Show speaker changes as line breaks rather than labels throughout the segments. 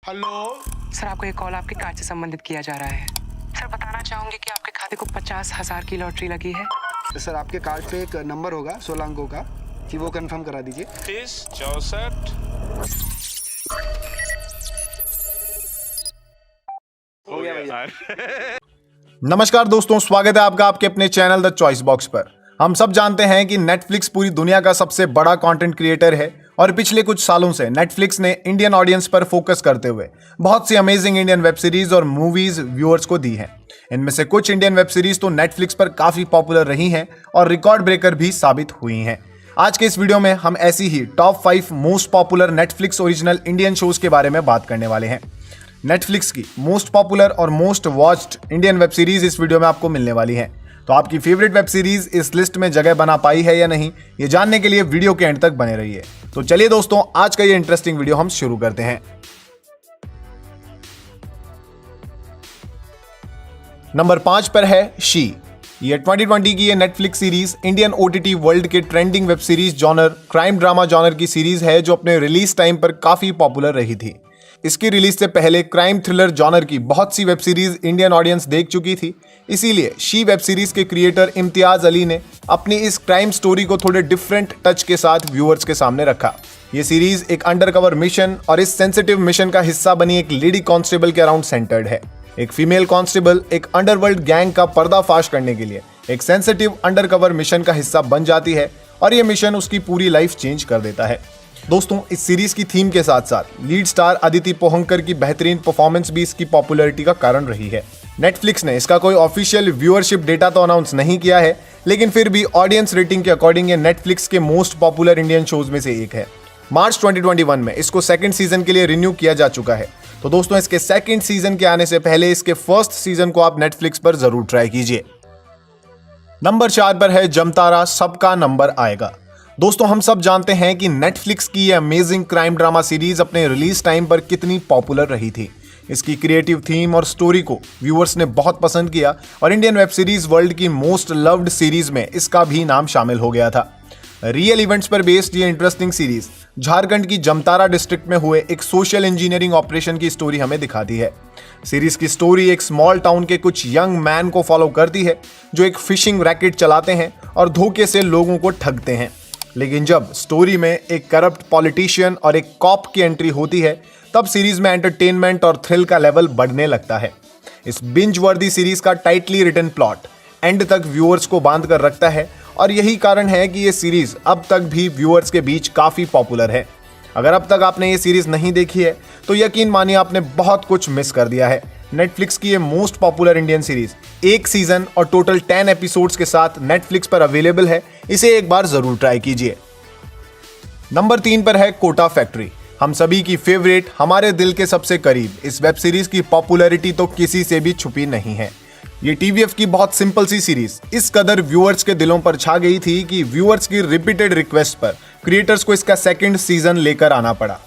Hello
sir, आपको एक call आपके कार्ड से संबंधित किया जा रहा है। सर, बताना चाहूंगी कि आपके खाते को 50,000 की लॉटरी लगी है।
सर आपके कार्ड पे एक नंबर होगा 16 अंकों का, कि वो कंफर्म करा दीजिए।
3064
हो गया भैया।
नमस्कार दोस्तों, स्वागत है आपका आपके अपने चैनल द चॉइस बॉक्स पर। हम सब जानते हैं कि नेटफ्लिक्स पूरी दुनिया का सबसे बड़ा कंटेंट क्रिएटर है और पिछले कुछ सालों से नेटफ्लिक्स ने इंडियन ऑडियंस पर फोकस करते हुए बहुत सी अमेजिंग इंडियन वेब सीरीज और मूवीज व्यूअर्स को दी हैं। इनमें से कुछ इंडियन वेब सीरीज तो नेटफ्लिक्स पर काफी पॉपुलर रही हैं और रिकॉर्ड ब्रेकर भी साबित हुई हैं। आज के इस वीडियो में हम ऐसी ही top 5 most popular Netflix original Indian shows के बारे में बात करने वाले हैं। नेटफ्लिक्स की मोस्ट पॉपुलर और most watched Indian web series इस वीडियो में आपको मिलने वाली है। तो आपकी फेवरेट वेब सीरीज इस लिस्ट में जगह बना पाई है या नहीं, ये जानने के लिए वीडियो के एंड तक बने रहिए। तो चलिए दोस्तों, आज का ये इंटरेस्टिंग वीडियो हम शुरू करते हैं। नंबर 5 पर है शी। ये 2020 की ये Netflix series Indian OTT world के trending web series genre crime drama genre की सीरीज है जो अपने रिलीज टाइम पर काफी पॉपुलर रही थी। इसकी रिलीज से पहले क्राइम थ्रिलर जॉनर की बहुत सी वेब सीरीज इंडियन ऑडियंस देख चुकी थी, इसीलिए शी वेब सीरीज के क्रिएटर इम्तियाज अली ने अपनी इस क्राइम स्टोरी को थोड़े डिफरेंट टच के साथ व्यूअर्स के सामने रखा। ये सीरीज एक अंडरकवर मिशन और इस सेंसिटिव मिशन का हिस्सा बनी एक लेडी कांस्टेबल के अराउंड सेंटर्ड है। एक फीमेल कांस्टेबल एक अंडरवर्ल्ड गैंग का पर्दाफाश करने के लिए एक सेंसिटिव अंडरकवर मिशन का हिस्सा बन जाती है और ये मिशन उसकी पूरी लाइफ चेंज कर देता है। दोस्तों, इस सीरीज की थीम के साथ साथ लीड स्टार अदिति पोहंकर की बेहतरीन परफॉर्मेंस भी इसकी पॉपुलैरिटी का कारण रही है। नेटफ्लिक्स ने इसका कोई ऑफिशियल व्यूअरशिप डेटा तो अनाउंस नहीं किया है, लेकिन फिर भी ऑडियंस रेटिंग के अकॉर्डिंग ये नेटफ्लिक्स के मोस्ट पॉपुलर इंडियन शोज में से एक है। मार्च 2021 में इसको सेकंड सीजन के लिए रिन्यू किया जा चुका है। तो दोस्तों, इसके सेकंड सीजन के आने से पहले इसके फर्स्ट सीजन को आप नेटफ्लिक्स पर जरूर ट्राई कीजिए। नंबर 4 पर है जमतारा सबका नंबर आएगा। दोस्तों, हम सब जानते हैं कि नेटफ्लिक्स की ये अमेजिंग क्राइम ड्रामा सीरीज अपने रिलीज टाइम पर कितनी पॉपुलर रही थी। इसकी क्रिएटिव थीम और स्टोरी को व्यूअर्स ने बहुत पसंद किया और इंडियन वेब सीरीज वर्ल्ड की मोस्ट लव्ड सीरीज में इसका भी नाम शामिल हो गया था। रियल इवेंट्स पर बेस्ड ये इंटरेस्टिंग सीरीज झारखंड की जमतारा डिस्ट्रिक्ट में हुए एक सोशल इंजीनियरिंग ऑपरेशन की स्टोरी हमें दिखाती है। सीरीज की स्टोरी एक स्मॉल टाउन के कुछ यंग मैन को फॉलो करती है जो एक फिशिंग रैकेट चलाते हैं और धोखे से लोगों को ठगते हैं। लेकिन जब स्टोरी में एक करप्ट पॉलिटिशियन और एक कॉप की एंट्री होती है, तब सीरीज में एंटरटेनमेंट और थ्रिल का लेवल बढ़ने लगता है। इस बिंज वर्दी सीरीज का टाइटली रिटन प्लॉट एंड तक व्यूअर्स को बांध कर रखता है और यही कारण है कि ये सीरीज अब तक भी व्यूअर्स के बीच काफी पॉपुलर है। अगर अब तक आपने ये सीरीज नहीं देखी है तो यकीन मानिए आपने बहुत कुछ मिस कर दिया है। नेटफ्लिक्स की ये मोस्ट पॉपुलर इंडियन सीरीज एक सीजन और टोटल 10 एपिसोड्स के साथ नेटफ्लिक्स पर अवेलेबल है, इसे एक बार जरूर ट्राई कीजिए। नंबर 3 पर है कोटा फैक्ट्री। हम सभी की फेवरेट, हमारे दिल के सबसे करीब इस वेब सीरीज की पॉपुलैरिटी तो किसी से भी छुपी नहीं है। ये टीवीएफ की बहुत सिंपल सी सीरीज इस कदर व्यूअर्स के दिलों पर छा गई थी कि व्यूअर्स की रिपीटेड रिक्वेस्ट पर क्रिएटर्स को इसका सेकंड सीजन लेकर आना पड़ा।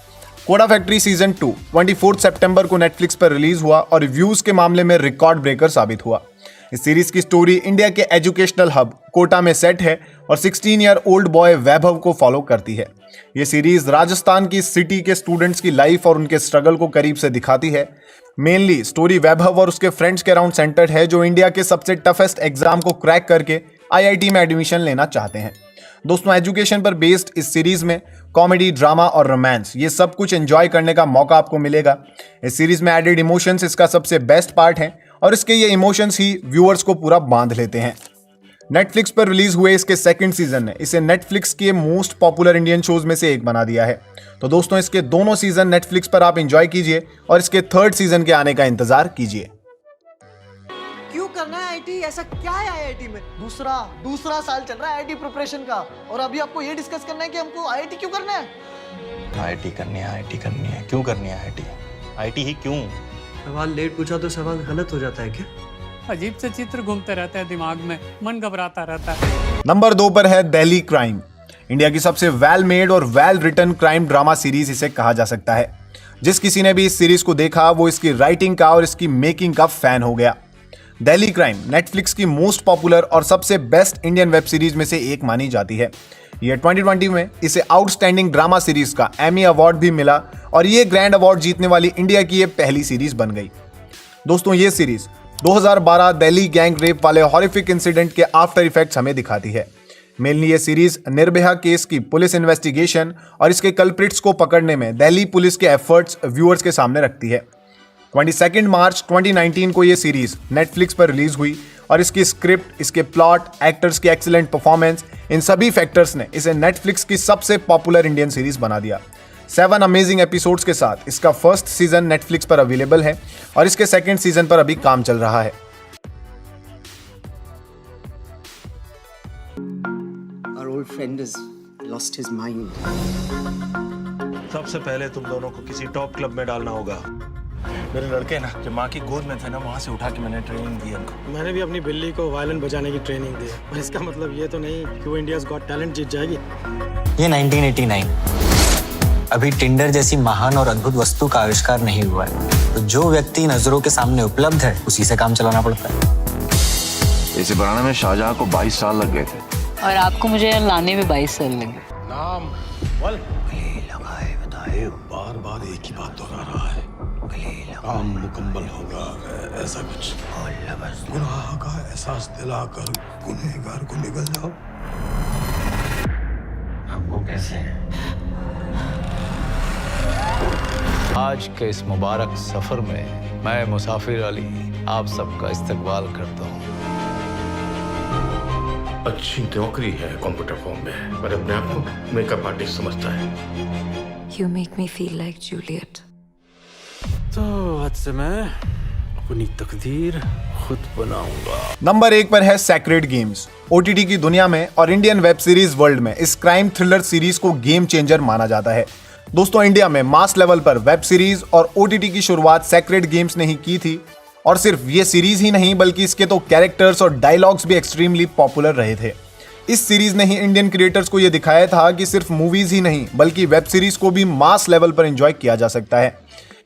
कोटा फैक्ट्री सीजन 2 24 सितंबर को नेटफ्लिक्स पर रिलीज हुआ और व्यूज के मामले में रिकॉर्ड ब्रेकर साबित हुआ। इस सीरीज की स्टोरी इंडिया के एजुकेशनल हब कोटा में सेट है और 16 ईयर ओल्ड बॉय वैभव को फॉलो करती है। ये सीरीज राजस्थान की सिटी के स्टूडेंट्स की लाइफ और उनके स्ट्रगल को करीब से दिखाती है। मेनली स्टोरी वैभव और उसके फ्रेंड्स के अराउंड सेंटर्ड है जो इंडिया के सबसे टफेस्ट एग्जाम को क्रैक करके आईआईटी में एडमिशन लेना चाहते हैं। दोस्तों, एजुकेशन पर बेस्ड इस सीरीज में कॉमेडी, ड्रामा और रोमांस ये सब कुछ एंजॉय करने का मौका आपको मिलेगा। इस सीरीज में एडेड इमोशंस इसका सबसे बेस्ट पार्ट है और इसके ये इमोशंस ही व्यूअर्स को पूरा बांध लेते हैं। नेटफ्लिक्स पर रिलीज हुए इसके सेकंड सीजन ने इसे नेटफ्लिक्स के मोस्ट पॉपुलर इंडियन शोज में से एक बना दिया है। तो दोस्तों, इसके दोनों सीजन नेटफ्लिक्स पर आप एंजॉय कीजिए और इसके थर्ड सीजन के आने का इंतजार कीजिए।
क्यों करना है आईटी? ऐसा क्या है आईआईटी में? दूसरा साल चल रहा है आईआईटी प्रिपरेशन का और अभी आपको ये डिस्कस करना है कि हमको आईआईटी क्यों करना है?
आईआईटी करनी है, क्यों करनी है आईआईटी? आईआईटी ही क्यों?
सवाल लेट पूछा तो सवाल गलत हो जाता है क्या?
अजीब से चित्र घूमते रहते हैं दिमाग में, मन घबराता रहता है।
नंबर 2 पर है दिल्ली क्राइम। इंडिया की सबसे वेल मेड और well written crime drama series इसे कहा जा सकता है। जिस किसी ने भी इस सीरीज को देखा वो इसकी राइटिंग का और इसकी मेकिंग का फैन हो गया। दिल्ली क्राइम नेटफ्लिक्स की मोस्ट पॉपुलर और सबसे बेस्ट इंडियन वेब सीरीज में से एक मानी जाती है। ये 2020 में इसे आउटस्टैंडिंग ड्रामा सीरीज का एमी अवार्ड भी मिला और ये ग्रैंड अवार्ड जीतने वाली इंडिया की ये पहली सीरीज बन गई। दोस्तों ये सीरीज 2012 दिल्ली गैंग रेप वाले हॉरिफिक इंसिडेंट के आफ्टर इफेक्ट्स हमें दिखाती है। मेनली ये सीरीज निर्भया केस की पुलिस इन्वेस्टिगेशन और इसके कल्प्रिट्स को पकड़ने में दिल्ली पुलिस के एफर्ट्स व्यूअर्स के सामने रखती है। 22 मार्च 2019 को ये सीरीज नेटफ्लिक्स पर रिलीज हुई और इसकी स्क्रिप्ट, इसके प्लॉट, एक्टर्स की एक्सीलेंट परफॉर्मेंस, इन सभी फैक्टर्स ने इसे नेटफ्लिक्स की सबसे पॉपुलर इंडियन सीरीज बना दिया। 7 अमेजिंग एपिसोड्स के साथ इसका फर्स्ट सीजन नेटफ्लिक्स पर अवेलेबल है और इसके सेकंड सीजन पर अभी काम चल रहा है।
Our old friend has lost his mind.
सबसे पहले तुम दोनों को किसी टॉप क्लब में डालना होगा। मेरे लड़के ना जब माँ की गोद में थे ना, वहाँ से उठा के मैंने ट्रेनिंग दी उनको।
मैंने भी अपनी बिल्ली को वायलिन बजाने की ट्रेनिंग दी है, पर इसका मतलब ये तो नहीं कि वो इंडियाज़ गॉट टैलेंट जीत जाएगी।
ये 1989, अभी टिंडर जैसी महान और अद्भुत वस्तु का आविष्कार नहीं हुआ है, तो जो व्यक्ति नजरों के सामने उपलब्ध है उसी से काम चलाना पड़ता है।
इसे बनाने में शाहजहां को 22 साल लग गए थे
और आपको मुझे यहाँ लाने में 22 साल लगे।
नाम बोल। लगाए बताए बार बार एक ही बात दोहरा रहा है। काम मुकम्मल होगा ऐसा कुछ। गुनाह का एहसास दिलाकर गुनहगार को निकल जाओ।
वो कैसे है?
आज के इस मुबारक सफर में मैं मुसाफिर अली आप सबका इस्तकबाल करता हूँ।
अच्छी नौकरी है कंप्यूटर फॉर्म में, पर अपने आप को मेकअप आर्टिस्ट समझता है।
You make me feel like Juliet.
तो आज से मैं अपनी तकदीर खुद बनाऊंगा।
नंबर 1 पर है सैक्रेड गेम्स। ओटीटी की दुनिया में और इंडियन वेब सीरीज वर्ल्ड में इस क्राइम थ्रिलर सीरीज को गेम चेंजर माना जाता है। दोस्तों इंडिया में मास लेवल पर वेब सीरीज और ओटीटी की शुरुआत सैक्रेड गेम्स ने ही की थी और सिर्फ ये सीरीज ही नहीं बल्कि इसके तो कैरेक्टर्स और डायलॉग्स भी एक्सट्रीमली पॉपुलर रहे थे। इस सीरीज ने ही इंडियन क्रिएटर्स को यह दिखाया था कि सिर्फ मूवीज ही नहीं बल्कि वेब सीरीज को भी मास लेवल पर एंजॉय किया जा सकता है।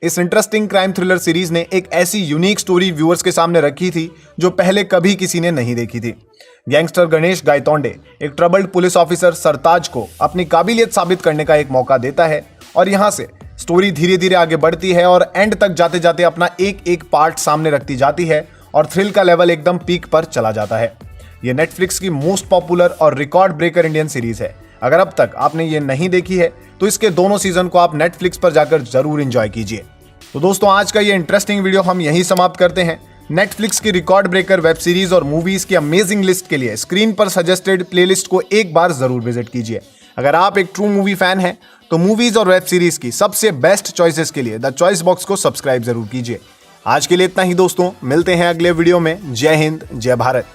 इस इंटरेस्टिंग क्राइम थ्रिलर सीरीज ने एक ऐसी यूनिक स्टोरी व्यूअर्स के सामने रखी थी जो पहले कभी किसी ने नहीं देखी थी। गैंगस्टर गणेश गायतोंडे एक ट्रबल्ड पुलिस ऑफिसर सरताज को अपनी काबिलियत साबित करने का एक मौका देता है और यहाँ से स्टोरी धीरे धीरे आगे बढ़ती है और एंड तक जाते जाते अपना एक एक पार्ट सामने रखती जाती है और थ्रिल का लेवल एकदम पीक पर चला जाता है। ये नेटफ्लिक्स की मोस्ट पॉपुलर और रिकॉर्ड ब्रेकर इंडियन सीरीज है। अगर अब तक आपने ये नहीं देखी है तो इसके दोनों सीजन को आप नेटफ्लिक्स पर जाकर जरूर एंजॉय कीजिए। तो दोस्तों आज का ये इंटरेस्टिंग वीडियो हम यहीं समाप्त करते हैं। नेटफ्लिक्स की रिकॉर्ड ब्रेकर वेब सीरीज और मूवीज की अमेजिंग लिस्ट के लिए स्क्रीन पर सजेस्टेड प्लेलिस्ट को एक बार जरूर विजिट कीजिए। अगर आप एक ट्रू मूवी फैन हैं तो मूवीज और वेब सीरीज की सबसे बेस्ट चॉइसेस के लिए द चॉइस बॉक्स को सब्सक्राइब जरूर कीजिए। आज के लिए इतना ही दोस्तों, मिलते हैं अगले वीडियो में। जय हिंद, जय भारत।